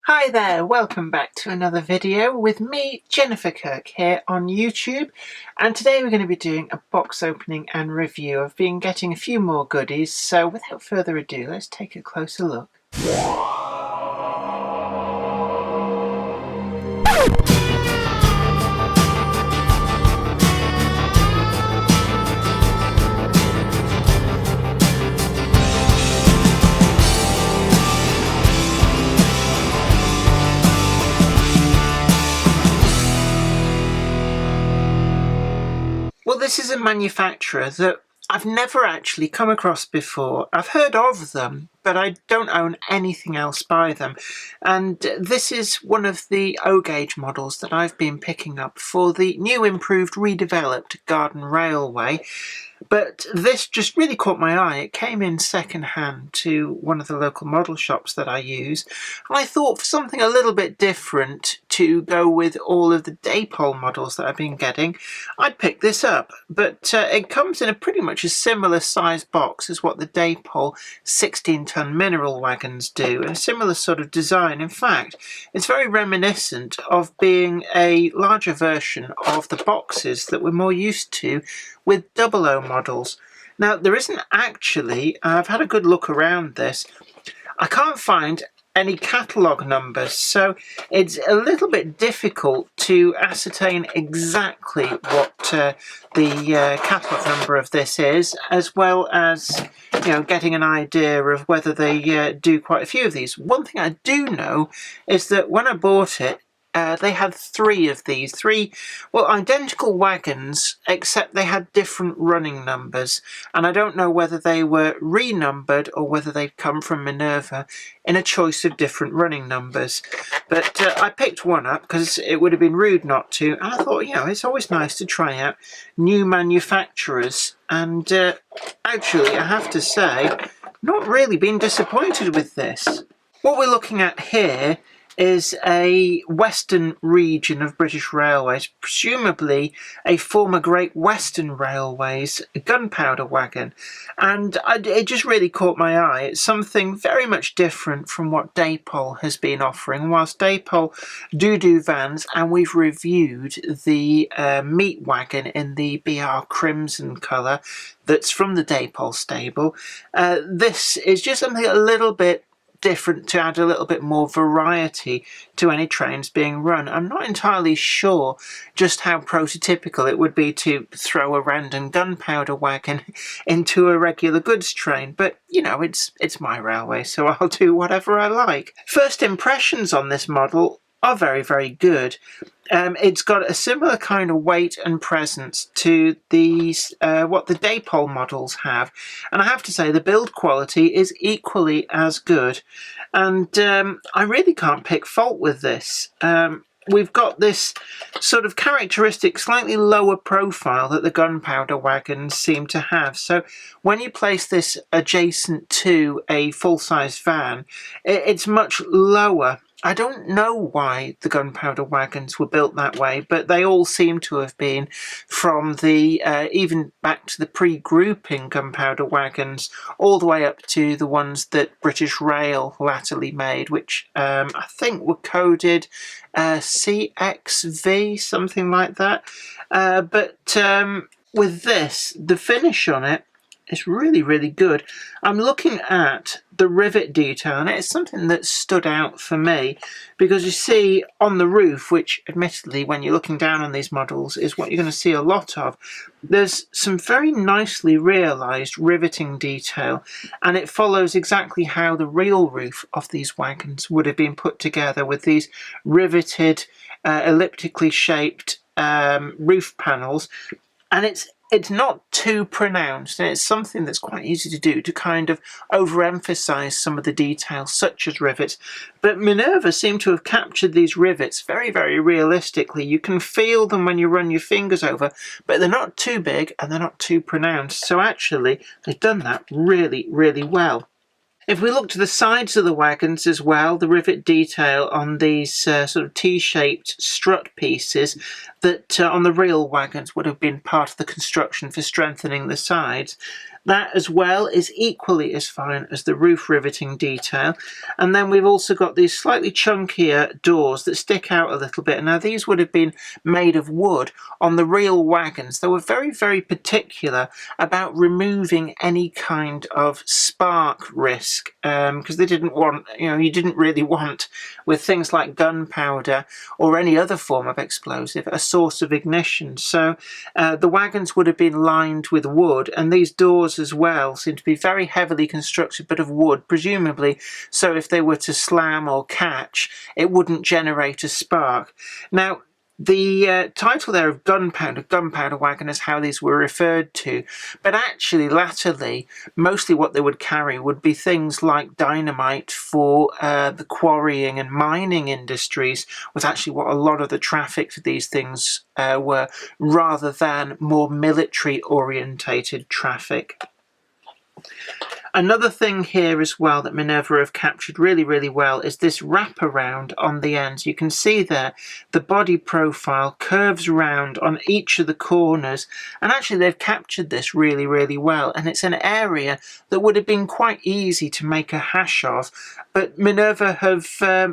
Hi there, welcome back to another video with me, Jennifer Kirk, here on YouTube. And today we're going to be doing a box opening and review. I've been getting a few more goodies, so without further ado, let's take a closer look. Well, this is a manufacturer that I've never actually come across before. I've heard of them, but I don't own anything else by them. And this is one of the O-gauge models that I've been picking up for the new, improved, redeveloped Garden Railway. But this just really caught my eye. It came in second hand to one of the local model shops that I use. And I thought for something a little bit different to go with all of the Daypole models that I've been getting, I'd pick this up. But it comes in a pretty much a similar size box as what the Daypole 16-ton mineral wagons do, and a similar sort of design. In fact, it's very reminiscent of being a larger version of the boxes that we're more used to with 00 models. Now, there isn't actually, I've had a good look around this, I can't find any catalogue numbers, so it's a little bit difficult to ascertain exactly what the catalogue number of this is, as well as getting an idea of whether they do quite a few of these. One thing I do know is that when I bought it, they had three identical wagons, except they had different running numbers. And I don't know whether they were renumbered or whether they'd come from Minerva in a choice of different running numbers. But I picked one up because it would have been rude not to. And I thought, it's always nice to try out new manufacturers. And actually, I have to say, not really been disappointed with this. What we're looking at here is a western region of British Railways, presumably a former Great Western Railways Gunpowder Wagon. And it just really caught my eye. It's something very much different from what Daypole has been offering. Whilst Daypole do vans, and we've reviewed the meat wagon in the BR Crimson colour that's from the Daypole stable, this is just something a little bit different to add a little bit more variety to any trains being run. I'm not entirely sure just how prototypical it would be to throw a random gunpowder wagon into a regular goods train, but it's my railway, so I'll do whatever I like. First impressions on this model are very, very good. It's got a similar kind of weight and presence to these what the Daypole models have, and I have to say the build quality is equally as good, and I really can't pick fault with this. We've got this sort of characteristic, slightly lower profile that the gunpowder wagons seem to have. So when you place this adjacent to a full-size van, it's much lower. I don't know why the gunpowder wagons were built that way, but they all seem to have been from the, even back to the pre-grouping gunpowder wagons, all the way up to the ones that British Rail latterly made, which I think were coded CXV, something like that. But with this, the finish on it, it's really, really good. I'm looking at the rivet detail, and it's something that stood out for me because you see on the roof, which admittedly when you're looking down on these models is what you're going to see a lot of, there's some very nicely realised riveting detail, and it follows exactly how the real roof of these wagons would have been put together, with these riveted, elliptically shaped roof panels. And it's not too pronounced, and it's something that's quite easy to do to kind of overemphasize some of the details, such as rivets. But Minerva seem to have captured these rivets very, very realistically. You can feel them when you run your fingers over, but they're not too big and they're not too pronounced. So actually, they've done that really, really well. If we look to the sides of the wagons as well, the rivet detail on these sort of T-shaped strut pieces that on the real wagons would have been part of the construction for strengthening the sides, That as well is equally as fine as the roof riveting detail. And then we've also got these slightly chunkier doors that stick out a little bit. Now these would have been made of wood on the real wagons. They were very, very particular about removing any kind of spark risk, because they didn't want, you didn't really want, with things like gunpowder or any other form of explosive, a source of ignition. So the wagons would have been lined with wood, and these doors as well seem to be very heavily constructed, but of wood, presumably so if they were to slam or catch, it wouldn't generate a spark. Now, the title there of Gunpowder Wagon is how these were referred to, but actually latterly mostly what they would carry would be things like dynamite for the quarrying and mining industries, was actually what a lot of the traffic for these things were, rather than more military orientated traffic. Another thing here as well that Minerva have captured really, really well is this wraparound on the ends. You can see there the body profile curves around on each of the corners, and actually they've captured this really, really well. And it's an area that would have been quite easy to make a hash of, but Minerva have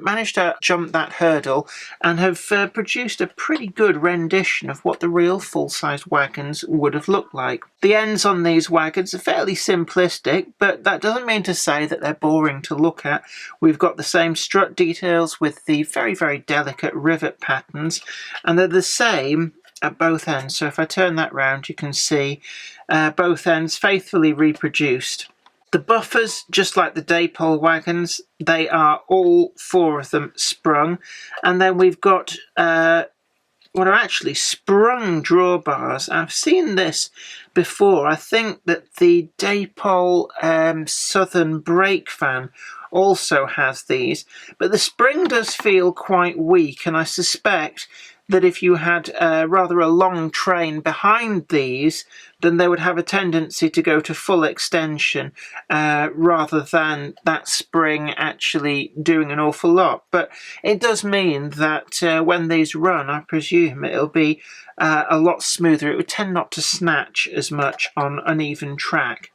managed to jump that hurdle and have produced a pretty good rendition of what the real full-size wagons would have looked like. The ends on these wagons are fairly simplistic, but that doesn't mean to say that they're boring to look at. We've got the same strut details with the very, very delicate rivet patterns, and they're the same at both ends. So if I turn that round, you can see both ends faithfully reproduced. The buffers, just like the Daypole wagons, they are all four of them sprung, and then we've got what are actually sprung drawbars. I've seen this before. I think that the Daypole Southern brake van also has these, but the spring does feel quite weak, and I suspect that if you had rather a long train behind these, then they would have a tendency to go to full extension rather than that spring actually doing an awful lot. But it does mean that when these run, I presume it'll be a lot smoother. It would tend not to snatch as much on uneven track.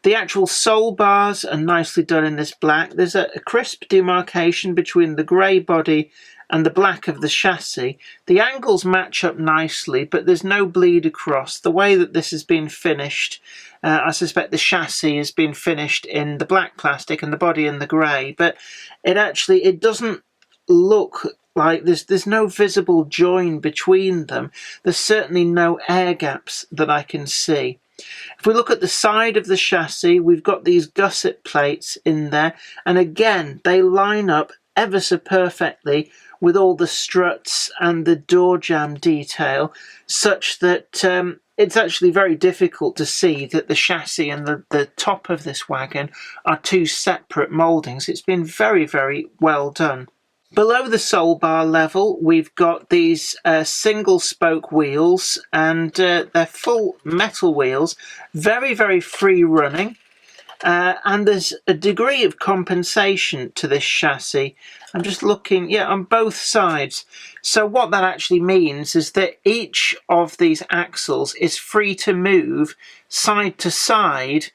The actual sole bars are nicely done in this black. There's a crisp demarcation between the grey body and the black of the chassis. The angles match up nicely, but there's no bleed across. The way that this has been finished, I suspect the chassis has been finished in the black plastic and the body in the grey, but it doesn't look like there's no visible join between them. There's certainly no air gaps that I can see. If we look at the side of the chassis, we've got these gusset plates in there, and again they line up ever so perfectly with all the struts and the door jamb detail, such that it's actually very difficult to see that the chassis and the top of this wagon are two separate mouldings. It's been very, very well done. Below the sole bar level, we've got these single spoke wheels, and they're full metal wheels, very, very free running. And there's a degree of compensation to this chassis. I'm just looking, on both sides. So what that actually means is that each of these axles is free to move side to side.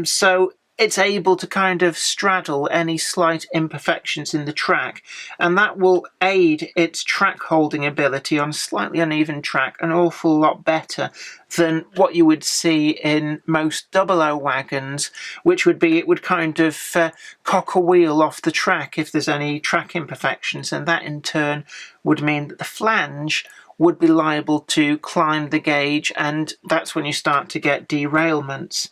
So it's able to kind of straddle any slight imperfections in the track, and that will aid its track holding ability on slightly uneven track an awful lot better than what you would see in most 00 wagons, which would be, it would kind of cock a wheel off the track if there's any track imperfections, and that in turn would mean that the flange would be liable to climb the gauge, and that's when you start to get derailments.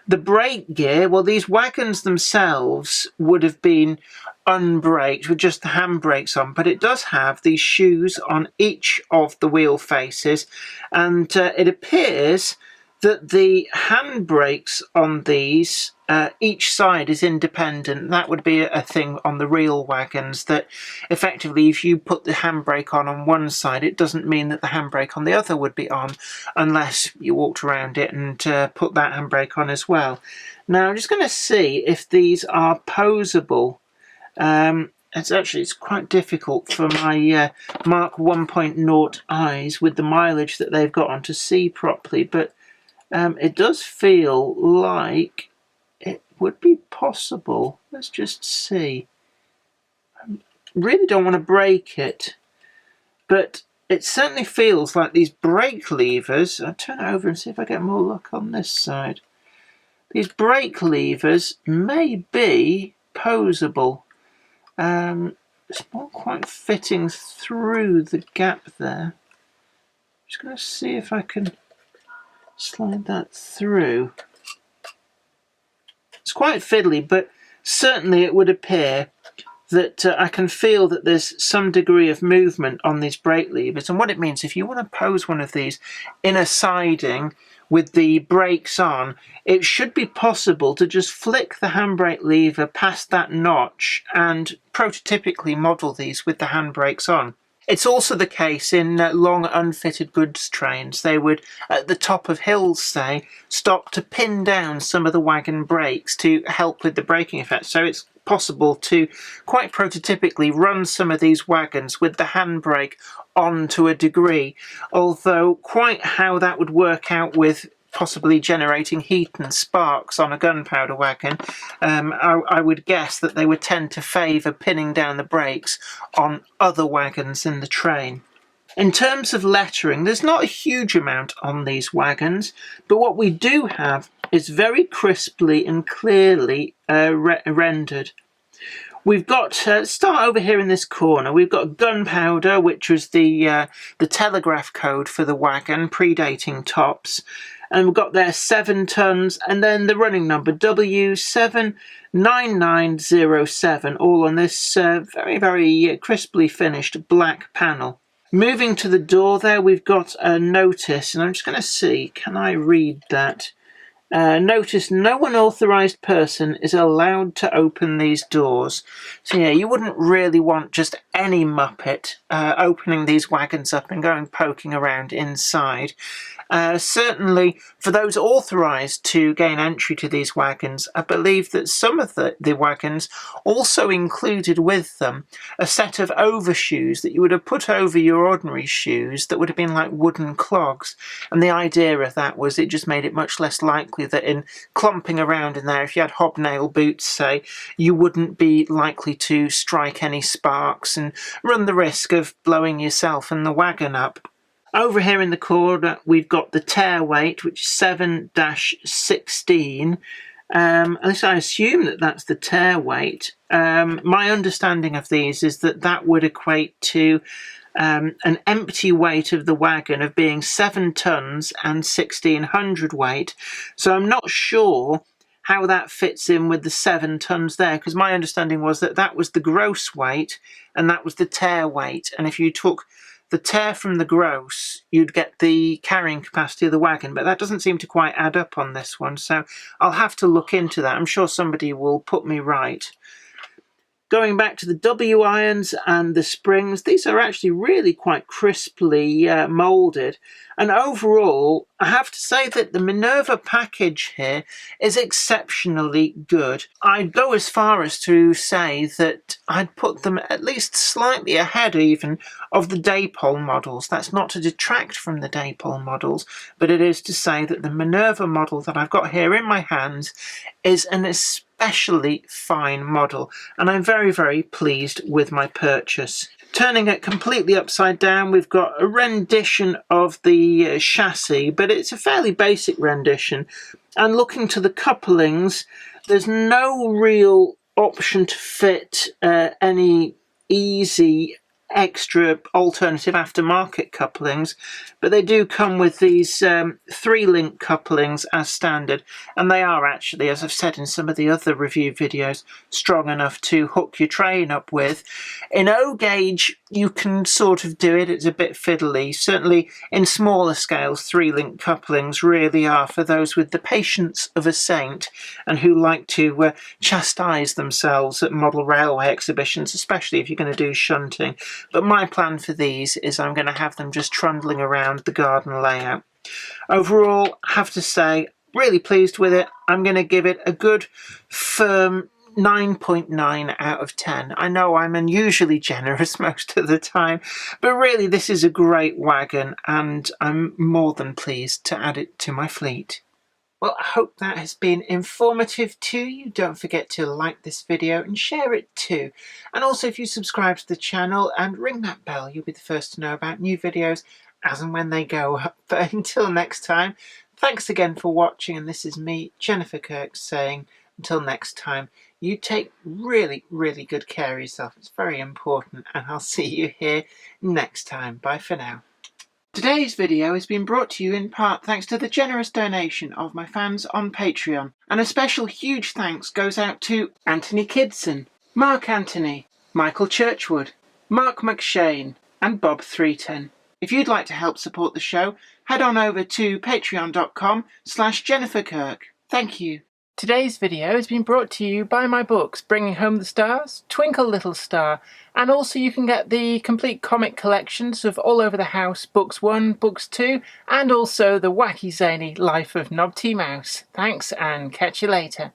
The brake gear, well, these wagons themselves would have been unbraked with just the handbrakes on, but it does have these shoes on each of the wheel faces, and it appears that the handbrakes on these, each side is independent. That would be a thing on the real wagons, that effectively if you put the handbrake on one side, it doesn't mean that the handbrake on the other would be on, unless you walked around it and put that handbrake on as well. Now I'm just going to see if these are posable. It's quite difficult for my Mark 1.0 eyes with the mileage that they've got on to see properly, but It does feel like it would be possible. Let's just see. I really don't want to break it, but it certainly feels like these brake levers. I'll turn it over and see if I get more luck on this side. These brake levers may be posable. It's not quite fitting through the gap there. Just going to see if I can slide that through. It's quite fiddly, but certainly it would appear that I can feel that there's some degree of movement on these brake levers. And what it means, if you want to pose one of these in a siding with the brakes on, it should be possible to just flick the handbrake lever past that notch and prototypically model these with the handbrakes on. It's also the case in long unfitted goods trains. They would, at the top of hills, say, stop to pin down some of the wagon brakes to help with the braking effect. So it's possible to quite prototypically run some of these wagons with the handbrake on to a degree, although quite how that would work out with possibly generating heat and sparks on a gunpowder wagon, I would guess that they would tend to favour pinning down the brakes on other wagons in the train. In terms of lettering, there's not a huge amount on these wagons, but what we do have is very crisply and clearly rendered. We've got, start over here in this corner, we've got gunpowder, which was the telegraph code for the wagon, predating tops. And we've got there 7 tons, and then the running number W79907, all on this very, very crisply finished black panel. Moving to the door there, we've got a notice, and I'm just going to see, can I read that? Notice no unauthorised person is allowed to open these doors. So yeah, you wouldn't really want just any muppet opening these wagons up and going poking around inside. Certainly for those authorised to gain entry to these wagons, I believe that some of the wagons also included with them a set of overshoes that you would have put over your ordinary shoes that would have been like wooden clogs. And the idea of that was it just made it much less likely that in clumping around in there, if you had hobnail boots, say, you wouldn't be likely to strike any sparks and run the risk of blowing yourself and the wagon up. Over here in the corner, we've got the tare weight, which is 7-16. At least I assume that that's the tare weight. My understanding of these is that that would equate to an empty weight of the wagon of being 7 tons and 16 hundredweight. So I'm not sure how that fits in with the 7 tons there, because my understanding was that that was the gross weight and that was the tare weight. And if you took the tare from the gross, you'd get the carrying capacity of the wagon, but that doesn't seem to quite add up on this one, so I'll have to look into that. I'm sure somebody will put me right. Going back to the W-irons and the springs, these are actually really quite crisply moulded. And overall, I have to say that the Minerva package here is exceptionally good. I'd go as far as to say that I'd put them at least slightly ahead even of the Daypole models. That's not to detract from the Daypole models, but it is to say that the Minerva model that I've got here in my hands is an especially fine model, and I'm very, very pleased with my purchase. Turning it completely upside down, we've got a rendition of the chassis, but it's a fairly basic rendition. And looking to the couplings, there's no real option to fit any easy extra alternative aftermarket couplings, but they do come with these 3-link couplings as standard, and they are actually, as I've said in some of the other review videos, strong enough to hook your train up with. In O gauge you can sort of do it, it's a bit fiddly. Certainly in smaller scales 3-link couplings really are for those with the patience of a saint and who like to chastise themselves at model railway exhibitions, especially if you're going to do shunting. But my plan for these is I'm going to have them just trundling around the garden layout. Overall, I have to say, really pleased with it. I'm going to give it a good, firm 9.9 out of 10. I know I'm unusually generous most of the time, but really this is a great wagon and I'm more than pleased to add it to my fleet. Well, I hope that has been informative to you. Don't forget to like this video and share it too. And also, if you subscribe to the channel and ring that bell, you'll be the first to know about new videos as and when they go up. But until next time, thanks again for watching. And this is me, Jennifer Kirk, saying until next time, you take really, really good care of yourself. It's very important. And I'll see you here next time. Bye for now. Today's video has been brought to you in part thanks to the generous donation of my fans on Patreon. And a special huge thanks goes out to Anthony Kidson, Mark Anthony, Michael Churchwood, Mark McShane and Bob 310. If you'd like to help support the show, head on over to patreon.com/Jennifer Kirk. Thank you. Today's video has been brought to you by my books, Bringing Home the Stars, Twinkle Little Star, and also you can get the complete comic collections of All Over the House, Books 1, Books 2, and also the wacky zany Life of Knobty Mouse. Thanks and catch you later.